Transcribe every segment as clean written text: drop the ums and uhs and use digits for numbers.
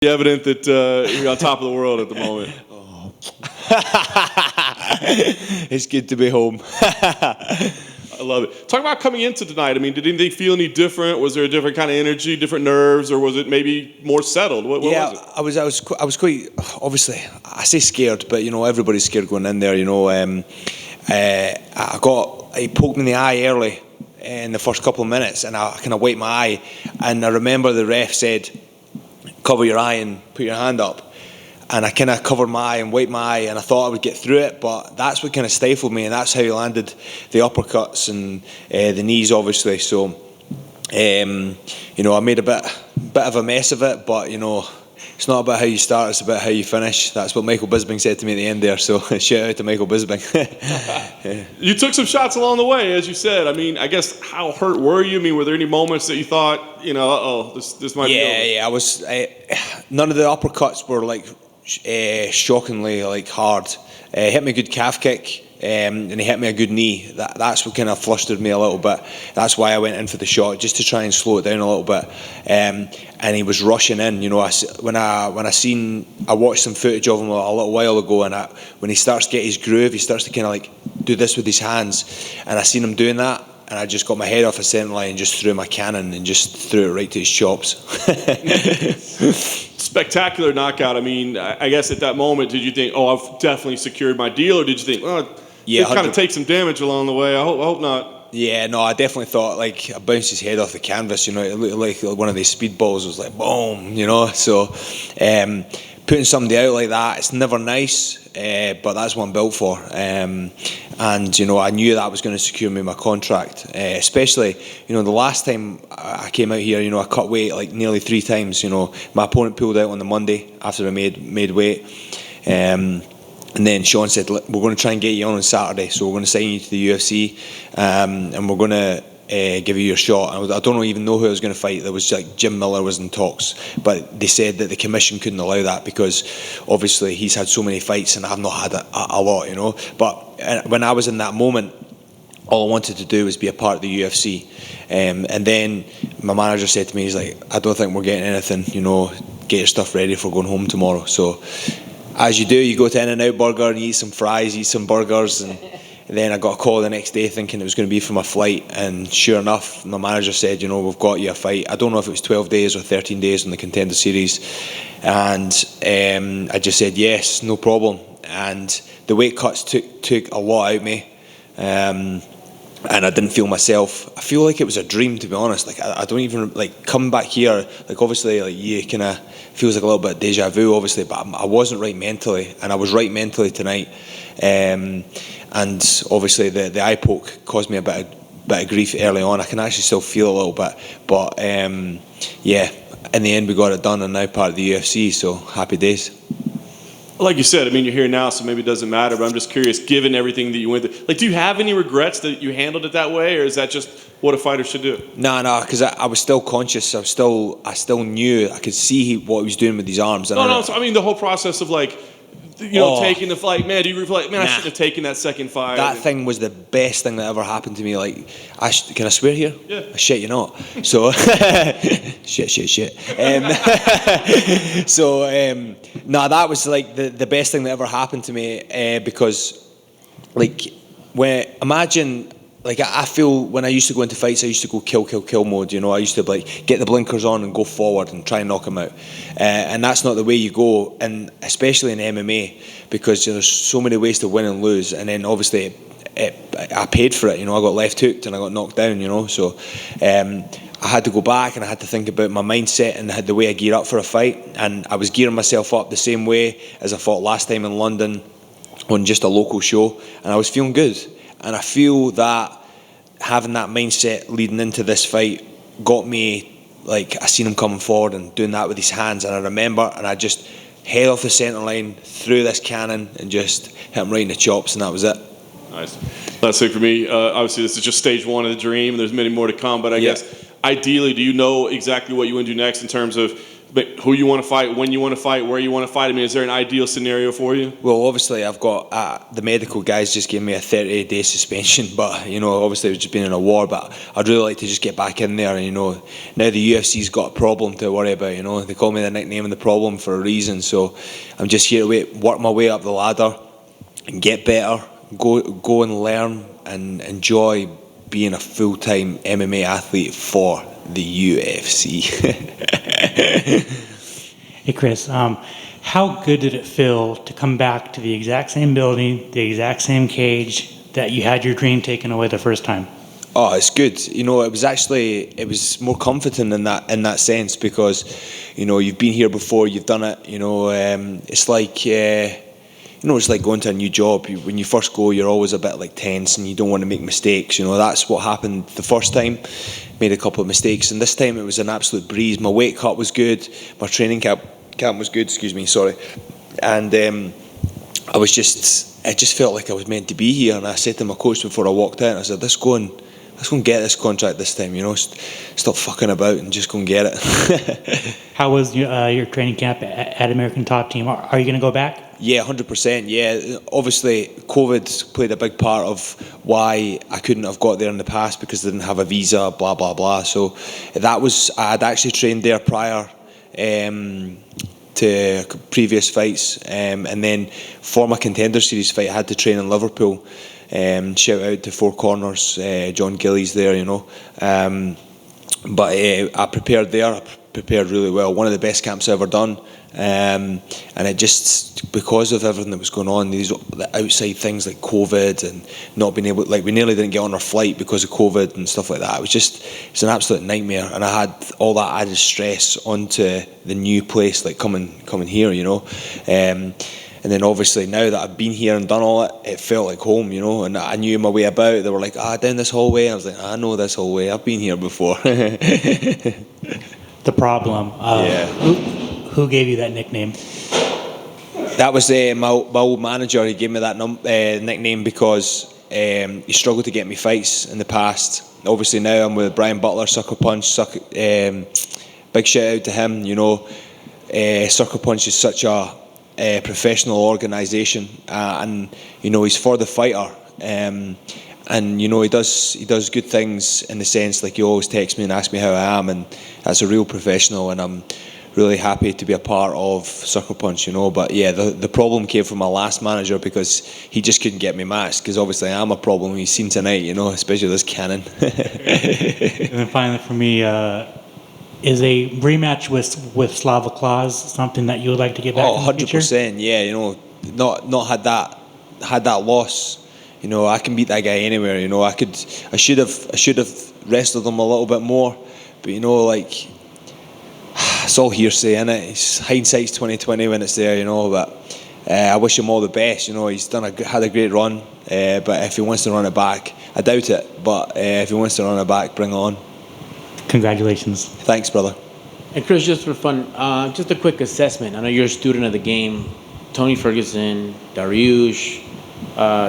Evident that you're on top of the world at the moment. Oh. It's good to be home. I love it. Talk about coming into tonight. I mean, did anything feel any different? Was there a different kind of energy, different nerves, or was it maybe more settled? What was it? I was quite, obviously, I say scared, but everybody's scared going in there. He poked me in the eye early in the first couple of minutes, and I kind of wiped my eye, and I remember the ref said, cover your eye and put your hand up, and I kind of covered my eye and wiped my eye, and I thought I would get through it, but that's what kind of stifled me, and that's how he landed the uppercuts and the knees, obviously. So I made a bit of a mess of it, but it's not about how you start, it's about how you finish. That's what Michael Bisping said to me at the end there, so shout out to Michael Bisping. Yeah. You took some shots along the way, as you said. I mean, I guess, how hurt were you? I mean, were there any moments that you thought, this might be over? Yeah, I was. None of the uppercuts were shockingly hard. He hit me a good calf kick, and he hit me a good knee. That's what kind of flustered me a little bit. That's why I went in for the shot, just to try and slow it down a little bit. And he was rushing in. When I watched some footage of him a little while ago, and when he starts to get his groove, he starts to kind of do this with his hands, and I seen him doing that. And I just got my head off the centre line and just threw my cannon and just threw it right to his chops. Spectacular knockout. I mean, I guess at that moment, did you think, I've definitely secured my deal? Or did you think, yeah, kind of take some damage along the way? I hope not. Yeah, no, I definitely thought, I bounced his head off the canvas, it looked like one of these speedballs was like, boom, So, putting somebody out like that, it's never nice, but that's what I'm built for. And I knew that was going to secure me my contract, especially, the last time I came out here, I cut weight nearly 3 times. My opponent pulled out on the Monday after I made weight. And then Sean said, we're going to try and get you on Saturday, so we're going to sign you to the UFC, and we're going to give you your shot. I don't even know who I was going to fight. There was Jim Miller was in talks, but they said that the commission couldn't allow that because obviously he's had so many fights and I've not had a lot, But when I was in that moment, all I wanted to do was be a part of the UFC. And then my manager said to me, he's like, I don't think we're getting anything, get your stuff ready for going home tomorrow. So as you do, you go to In-N-Out Burger and you eat some fries, eat some burgers, and then I got a call the next day thinking it was going to be for my flight, and sure enough, my manager said, we've got you a fight. I don't know if it was 12 days or 13 days on the Contender Series, and I just said yes, no problem. And the weight cuts took a lot out of me, and I didn't feel myself. I feel like it was a dream, to be honest. I don't even coming back here. Obviously, you kind of feels like a little bit of deja vu, obviously, but I wasn't right mentally, and I was right mentally tonight. And obviously, the eye poke caused me a bit of grief early on. I can actually still feel a little bit, but yeah, in the end, we got it done, and now part of the UFC. So happy days. Like you said, I mean, you're here now, so maybe it doesn't matter, but I'm just curious, given everything that you went through, do you have any regrets that you handled it that way, or is that just what a fighter should do? No, because I was still conscious. I still knew. I could see what he was doing with his arms. So I mean, the whole process of taking the fight, man, do you reflect, man, I shouldn't have taken that second fight? That thing was the best thing that ever happened to me. Can I swear here? Yeah. Shit, you're not. So, shit. That was the best thing that ever happened to me, because, imagine. I feel when I used to go into fights, I used to go kill mode. I used to get the blinkers on and go forward and try and knock him out. And that's not the way you go, and especially in MMA, because there's so many ways to win and lose. And then obviously, I paid for it. I got left hooked and I got knocked down. So I had to go back and I had to think about my mindset and the way I gear up for a fight. And I was gearing myself up the same way as I fought last time in London on just a local show, and I was feeling good. And I feel that having that mindset leading into this fight got me, I seen him coming forward and doing that with his hands, and I remember, and I just head off the centre line, threw this cannon, and just hit him right in the chops, and that was it. Nice. That's it for me. Obviously, this is just stage one of the dream, and there's many more to come, but I guess, ideally, do you know exactly what you want to do next in terms of who you want to fight, when you want to fight, where you want to fight? I mean, is there an ideal scenario for you? Well, obviously, I've got the medical guys just gave me a 30-day suspension, but obviously, we've just been in a war. But I'd really like to just get back in there. And now the UFC's got a problem to worry about. They call me the nickname of the problem for a reason. So I'm just here to work my way up the ladder and get better, go and learn and enjoy being a full-time MMA athlete for the UFC. Hey Chris, how good did it feel to come back to the exact same building, the exact same cage that you had your dream taken away the first time? Oh, it's good. It was more comforting in that sense because, you've been here before, you've done it. It's like. It's like going to a new job. When you first go, you're always a bit like tense and you don't want to make mistakes. That's what happened the first time. Made a couple of mistakes, and this time it was an absolute breeze. My weight cut was good. My training camp was good. And it just felt like I was meant to be here. And I said to my coach before I walked out, I said, let's go and get this contract this time. Stop fucking about and just go and get it. How was your training camp at American Top Team? Are you going to go back? Yeah, 100%. Yeah, obviously, COVID played a big part of why I couldn't have got there in the past because I didn't have a visa, blah, blah, blah. So I'd actually trained there prior to previous fights. And then for my Contender Series fight, I had to train in Liverpool. Shout out to Four Corners, John Gillies there, But I prepared there. I prepared really well. One of the best camps I've ever done. And it just, because of everything that was going on, these outside things like COVID and not being able, we nearly didn't get on our flight because of COVID and stuff like that. It's an absolute nightmare. And I had all that added stress onto the new place, coming here, And then obviously now that I've been here and done all it, it felt like home, and I knew my way about. They were like, down this hallway. I was like, I know this hallway. I've been here before. The problem. Yeah. Who gave you that nickname? That was my old manager. He gave me that nickname because he struggled to get me fights in the past. Obviously now I'm with Brian Butler, Sucker Punch. Big shout out to him. Sucker Punch is such a professional organisation, and he's for the fighter, and he does good things in the sense he always texts me and asks me how I am, and that's a real professional, and I'm really happy to be a part of Sucker Punch, But yeah, the problem came from my last manager because he just couldn't get me matched. Because obviously I'm a problem. He's seen tonight, especially this cannon. And then finally, for me. Is a rematch with Slava Claus something that you would like to get back in the future? 100%, yeah. Not had that loss. I can beat that guy anywhere. I should have wrestled him a little bit more, but it's all hearsay, innit? It's hindsight's 2020 when it's there, But I wish him all the best. He's had a great run, but if he wants to run it back, I doubt it. But if he wants to run it back, bring it on. Congratulations. Thanks, brother. And Chris, just for fun, just a quick assessment. I know you're a student of the game. Tony Ferguson, Dariush,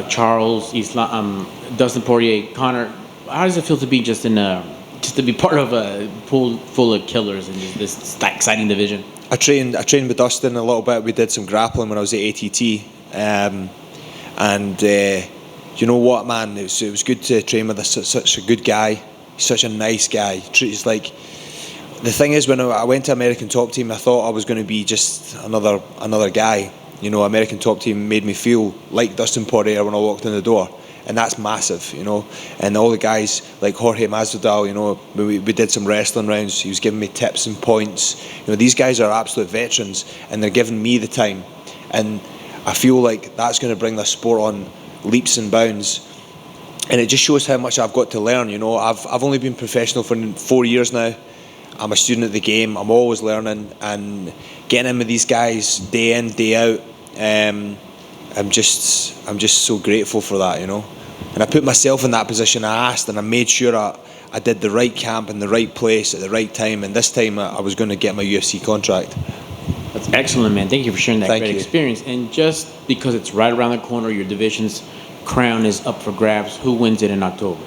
Charles, Islam, Dustin Poirier, Connor. How does it feel to be just to be part of a pool full of killers in this exciting division? I trained with Dustin a little bit. We did some grappling when I was at ATT, and you know what, man? It was good to train with such a good guy. He's such a nice guy. He's the thing is, when I went to American Top Team, I thought I was going to be just another guy. American Top Team made me feel like Dustin Poirier when I walked in the door, and that's massive, And all the guys like Jorge Masvidal, we did some wrestling rounds. He was giving me tips and points. These guys are absolute veterans, and they're giving me the time, and I feel like that's going to bring the sport on leaps and bounds. And it just shows how much I've got to learn. I've only been professional for 4 years now. I'm a student of the game. I'm always learning, and getting in with these guys day in, day out. I'm just so grateful for that, And I put myself in that position. I asked, and I made sure I did the right camp in the right place at the right time. And this time, I was going to get my UFC contract. That's excellent, man. Thank you for sharing that Thank great you. experience. And just because it's right around the corner, your division's crown is up for grabs. Who wins it in October?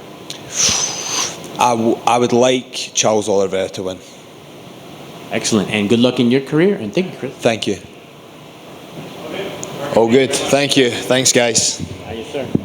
I would like Charles Oliveira to win. Excellent, and good luck in your career, and thank you, Chris. Thank you. All good. Thank you. Thanks, guys. Yes, sir.